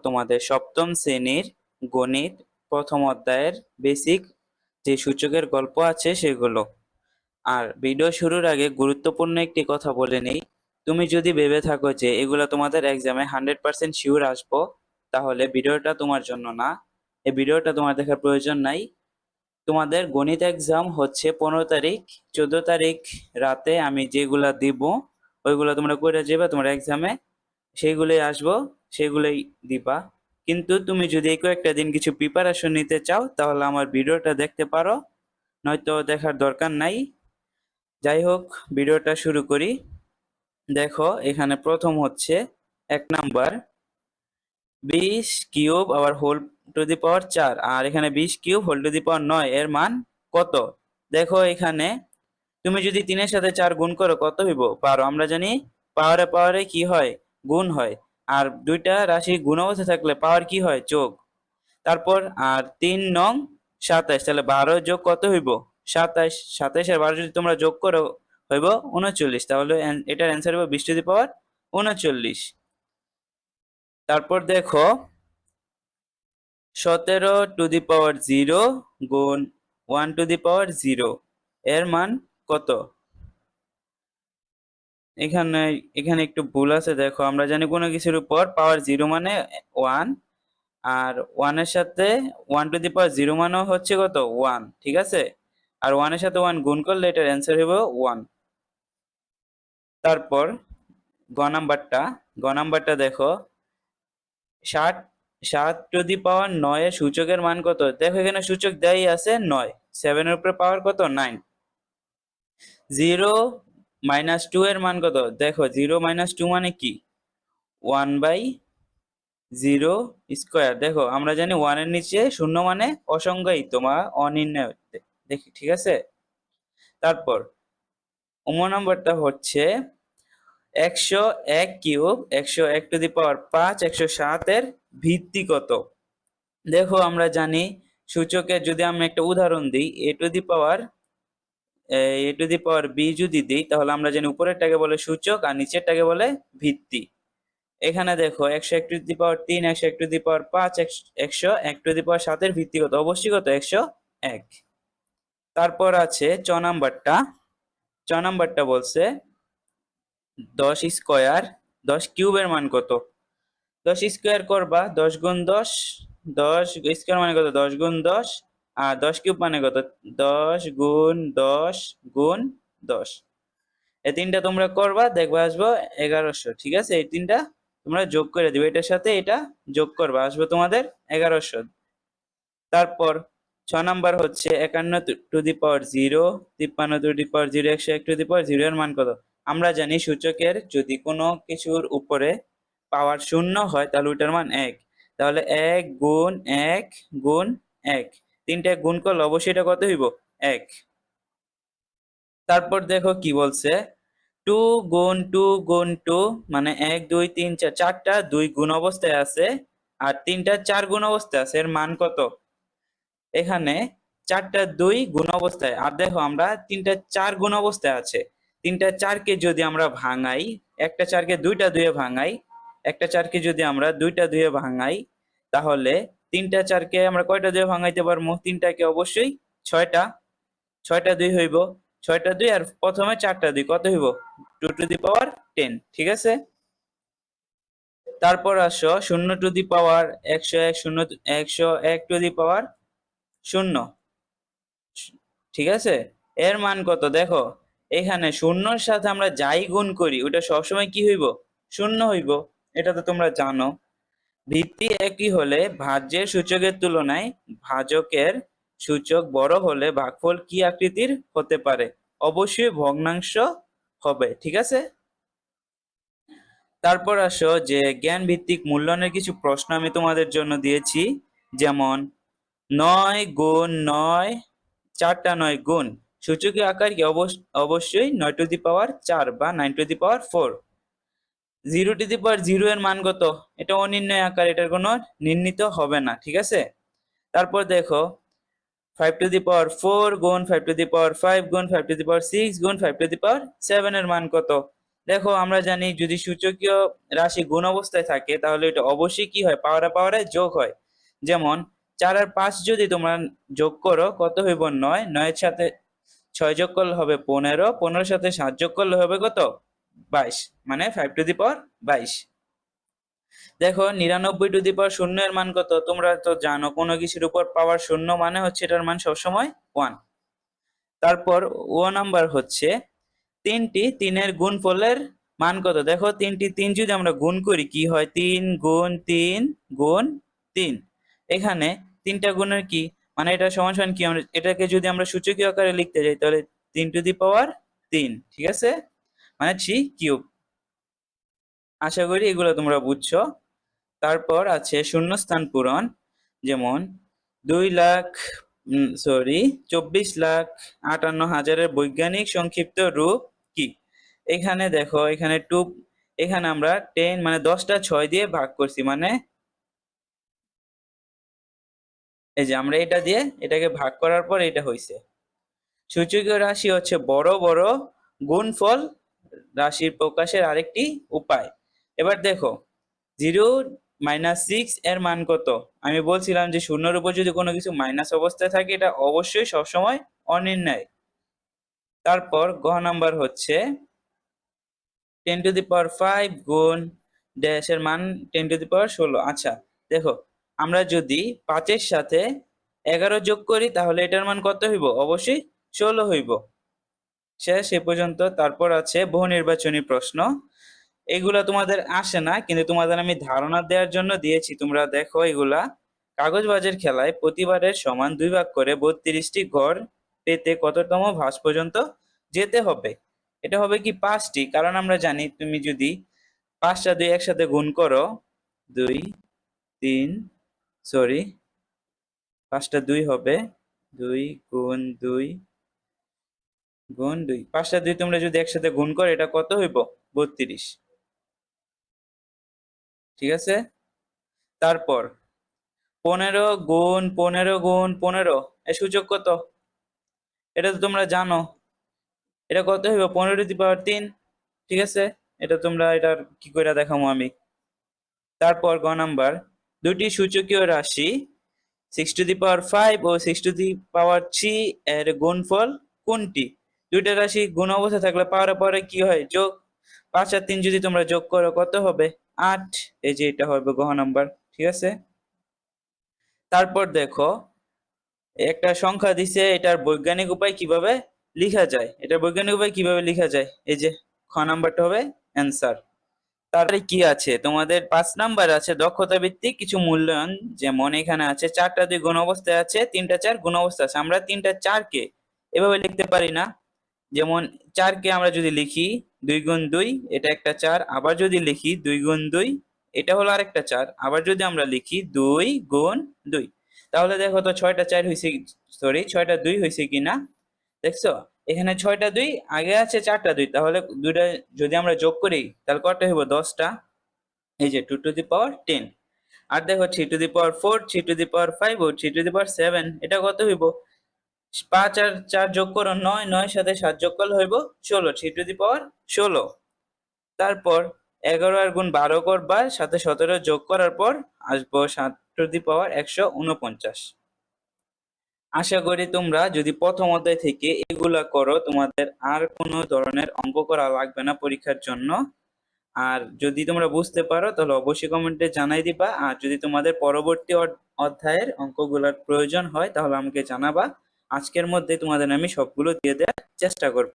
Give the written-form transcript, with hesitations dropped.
তোমাদের সপ্তম শ্রেণীর গণিত প্রথম অধ্যায়ের বেসিক যে সূচকের গল্প আছে সেগুলো। আর ভিডিও শুরুর আগে গুরুত্বপূর্ণ একটি কথা বলে নেই, তুমি যদি ভেবে থাকো যে এগুলো তোমাদের এক্সামে 100% শিওর আসবো, তাহলে ভিডিওটা তোমার জন্য না। এই ভিডিওটা তোমার দেখার প্রয়োজন নাই। তোমাদের গণিত এক্সাম হচ্ছে 15 তারিখ, 14 তারিখ রাতে আমি যেগুলা দিব ওইগুলো তোমরা করে যাবে তোমার এক্সামে, সেইগুলোই আসবো, সেগুলোই দিবা। কিন্তু তুমি যদি এই কয়েকটা দিন কিছু প্রিপারেশন নিতে চাও তাহলে আমার ভিডিওটা দেখতে পারো, নয়তো দেখার দরকার নাই। যাই হোক, ভিডিওটা শুরু করি। দেখো এখানে প্রথম হচ্ছে 1 নাম্বার, 20 কিউব আবার হোল টু দি পাওয়ার 4, আর এখানে 20 কিউব হোল টু দি পাওয়ার 9 এর মান কত? দেখো এখানে তুমি যদি 3-এর সাথে 4 গুণ করো কত হইব? পারো। আমরা জানি পাওয়ারে পাওয়ারে কি হয়? গুণ হয়। আর দুইটা রাশি গুণ অবস্থায় থাকলে পাওয়ার কি হয়? যোগ। তারপর আর 3 নং 27, তাহলে 12 যোগ কত হইব? 27। 27 আর 12 যদি তোমরা যোগ করো হইব 39, তাহলে এটার অ্যান্সার হইব 20 টু দি পাওয়ার 39। তারপর দেখো 17 টু দি পাওয়ার 0 গুণ 1 টু দি পাওয়ার 0 এর মান কত? এখানে এখানে একটু ভুল আছে। দেখো আমরা জানি কোনো কিছুর উপর পাওয়ার 0 মানে 1, আর 1 এর সাথে 1 টু দি পাওয়ার 0 মানেও হচ্ছে কত? 1, ঠিক আছে? আর 1 এর সাথে 1 গুণ করলে এটার অ্যান্সার হবে 1। তারপর গ নাম্বারটা দেখো 7 7 টু দি পাওয়ার 9 এর সূচকের মান কত? দেখো এখানে সূচক দেয়াই আছে 9, 7 এর উপরে পাওয়ার কত? 9। 0 - 2 এর মান কত? দেখো 0 - 2 মানে কি? 1/0 স্কোয়ার। দেখো আমরা জানি 1 এর নিচে শূন্য মানে অসংজ্ঞায়িত বা অনির্ণয়, দেখি, ঠিক আছে? তারপর নাম্বারটা হচ্ছে 101 কিউব 101 টু দি পাওয়ার 5 107 এর ভিত্তি কত? দেখো আমরা জানি সূচকের যদি আমি একটা উদাহরণ দিই, এ টু দি পাওয়ার বি যদি দিই, তাহলে আমরা জানি উপরেরটাকে বলে সূচক আর নিচেরটাকে বলে ভিত্তি। এখানে দেখো 101 to the power 3 101 to the power 5 101 to the power 7 এর ভিত্তি কত? অবশ্যই কত? 101। তারপর আছে চ নাম্বারটা বলছে 10 স্কোয়ার 10 কিউবের মান কত? 10 স্কোয়ার করবা 10 গুণ 10, 10 স্কোয়ার মানে কত? 10 গুণ 10, আর 10 কিউব মানে কত? 10 গুণ 10 গুণ 10। এই তিনটা তোমরা করবা, দেখবা আসবো 1100, ঠিক আছে? এই তিনটা তোমরা যোগ করে দিবে, এটার সাথে এটা যোগ করবা, আসবে তোমাদের 1100। তারপর 6 নাম্বার হচ্ছে 51 to the power 0 53 to the power 0 101 to the power 0 এর মান কত? আমরা জানি সূচকের যদি কোনো কিছুর উপরে পাওয়ার 0 হয় তাহলে ওইটার মান 1, তাহলে 1 গুণ 1 গুণ 1, তিনটা গুণ করলে অবশ্যই এটা কত হইব? 1। তারপর দেখো কি বলছে 2 গুণ 2 গুণ 2 মানে 1 2 3 4, চারটা 2 গুণ অবস্থায় আছে আর তিনটা 4 গুণ অবস্থায় আছে, এর মান কত? এখানে চারটা 2 গুণ অবস্থায়, আর দেখো আমরা তিনটা 4 গুণ অবস্থায় আছে। তিনটা 4কে যদি আমরা ভাঙাই, একটা 4কে দুইটা 2-এ ভাঙাই, একটা 4কে যদি আমরা দুইটা 2-এ ভাঙাই, তাহলে তিনটা 4কে আমরা কয়টা 2-এ ভাঙাইতে পারবো? তিনটাকে অবশ্যই 6টা, 6টা 2 হইব, 6টা 2 আর প্রথমে 4টা 2 কত হইব? 2 টু দি পাওয়ার 10, ঠিক আছে? তারপর আসো 0 two the power 101 101 to the power 0, ঠিক আছে? এর মান কত? দেখো এখানে শূন্যর সাথে আমরা যাই গুণ করি ওটা সবসময় কি হইব? 0 হইব। এটা তো তোমরা জানো। ভিত্তি একই হলে ভাজ্যের সূচকের তুলনায় ভাজকের সূচক বড় হলে ভাগফল কি আকৃতির হতে পারে? অবশ্যই ভগ্নাংশ হবে, ঠিক আছে? তারপর আসো যে জ্ঞান ভিত্তিক মূল্যায়নের কিছু প্রশ্ন আমি তোমাদের জন্য দিয়েছি, যেমন 9 গুণ 9, 4টা 9 গুণ সূচকীয় আকার কি? অবশ্যই 9 টু দি পাওয়ার 4 বা 9 two the power 4। 0 two the power 0 এর মান কত? এটা অনির্ণয় আকার, এটার কোনো নির্ণিত হবে না, ঠিক আছে? তারপর দেখো 5 টু দি পাওয়ার 4 গুণ 5 টু দি পাওয়ার 5 গুণ 5 টু দি পাওয়ার 6 গুণ 5 টু দি পাওয়ার 7 এর মান কত? দেখো আমরা জানি যদি সূচকীয় রাশি গুণ অবস্থায় থাকে তাহলে এটা অবশ্যই কি হয়, পাওয়ারে পাওয়ারে যোগ হয়। যেমন 4 আর 5 যদি তোমরা যোগ করো কত হইব 9, 9 এর সাথে 6 যোগ করলে হবে 15, 15 সাথে 7 যোগ করলে হবে কত 22, মানে 5^22। দেখো 99^0 এর মান কত, তোমরা তো জানো কোনো কিছুর উপর পাওয়ার শূন্য মানে হচ্ছে এটার মান সবসময় 1। তারপর ও নাম্বার হচ্ছে তিনের গুণফলের মান কত। দেখো 3 যদি আমরা গুণ করি কি হয়, 3 গুণ 3 গুণ 3। এখানে তিনটা গুণের কি মানে এটা সমান সমান কি, আমরা এটাকে যদি আমরা সূচকীয় আকারে লিখতে যাই তাহলে 3^3, ঠিক আছে, মানে 3³ আশা করি এগুলো তোমরা বুঝছো। তারপর আছে শূন্যস্থান পূরণ, যেমন 24,58,000-এর বৈজ্ঞানিক সংক্ষিপ্ত রূপ কি। এখানে দেখো এখানে এখানে আমরা 10 মানে 10টা 6 দিয়ে ভাগ করছি, মানে এই যে আমরা এটা দিয়ে এটাকে ভাগ করার পর এটা হইছে। সূচকীয় রাশি হচ্ছে বড় বড় গুণফল রাশির প্রকাশের আরেকটি উপায়। এবার দেখো 0-6 এর মান কত। আমি বলছিলাম যে শূন্যের উপর যদি কোনো কিছু মাইনাস অবস্থায় থাকে এটা অবশ্যই সবসময় অনির্ণয়। তারপর গ নাম্বার হচ্ছে 10^5 গুণ ড্যাশের মান 10^16। আচ্ছা দেখো আমরা যদি 5 এর সাথে 11 যোগ করি তাহলে এটার মান কত হইব, অবশ্যই 16 হইব। শেষ এ পর্যন্ত। তারপর আছে বহু নির্বাচনী প্রশ্ন, এগুলা তোমাদের আসে না কিন্তু তোমাদের আমি ধারণা দেওয়ার জন্য দিয়েছি। তোমরা দেখো এগুলা কাগজবাজের খেলায় প্রতিবারের সমান 2 ভাগ করে 32টি ঘর পেতে কততম ভাঁজ পর্যন্ত যেতে হবে। এটা হবে কি 5টি, কারণ আমরা জানি তুমি যদি 5টা 2 একসাথে গুণ করো 2 3 সরি 5টা 2 হবে 2 গুণ 2 গুণ 2, 5টা 2 তোমরা যদি একসাথে গুণ করো এটা কত হইব 32, ঠিক আছে। তারপর 15 গুণ 15 গুণ 15 এর সূচক কত, এটা তো তোমরা জানো, এটা কত হইব 15^3, ঠিক আছে। এটা তোমরা এটার কি করে দেখাবো আমি। তারপর গ নাম্বার দুটি সূচকীয় রাশি 6^5 ও 6^3 এর গুণফল কোনটি। দুইটা রাশি গুণ অবস্থা থাকলে পাওয়ারে পরে কি হয়, যোগ। 5 আর 3 যদি তোমরা যোগ করো কত হবে 8, এই যে এটা হবে গ নাম্বার, ঠিক আছে। তারপর দেখো একটা সংখ্যা দিছে, এটার বৈজ্ঞানিক উপায় কিভাবে লিখা যায়, এটার বৈজ্ঞানিক উপায় কিভাবে লিখা যায়, এই যে খ নাম্বারটা হবে অ্যান্সার। তারপরে কি আছে তোমাদের 5 নাম্বার আছে দক্ষতা ভিত্তিক কিছু মূল্যায়ন, যেমন এখানে আছে 4টা 2 গুণ অবস্থায় আছে, 3টা 4 গুণ অবস্থায় আছে। আমরা 3টা 4 কে এভাবে লিখতে পারি না। যেমন 4 কে আমরা যদি লিখি 2 গুণ 2 এটা একটা 4, আবার যদি লিখি 2 গুণ 2 এটা হলো আরেকটা 4, আবার যদি আমরা লিখি 2 গুণ 2 তাহলে দেখো তো 6টা 4 হইছে, সরি 6টা 2 হইছে কিনা দেখছো। এখানে 6টা 2 আগে আছে 4টা 2, তাহলে দুইটা যদি আমরা যোগ করি তাহলে কয়টা হইব 10টা, এই যে 2^10। আর দেখো 3^4, 3^5 ও 3^7 এটা কত হইব, 5 আর 4 যোগ করো 9, 9 সাথে 7 যোগ করলে হইব 16, 3^16। তারপর 11 আর গুণ 12 করবা, সাথে 17 যোগ করার পর আসবো 7^149। আশা করি তোমরা যদি প্রথম অধ্যায় থেকে এগুলা করো তোমাদের আর কোনো ধরনের অঙ্ক করা লাগবে না পরীক্ষার জন্য। আর যদি তোমরা বুঝতে পারো তাহলে অবশ্যই কমেন্টে জানাই দিবা, আর যদি তোমাদের পরবর্তী অধ্যায়ের অঙ্কগুলোর প্রয়োজন হয় তাহলে আমাকে জানাবা। আজকের মধ্যে তোমাদের আমি সবগুলো দিয়ে দেওয়ার চেষ্টা করব।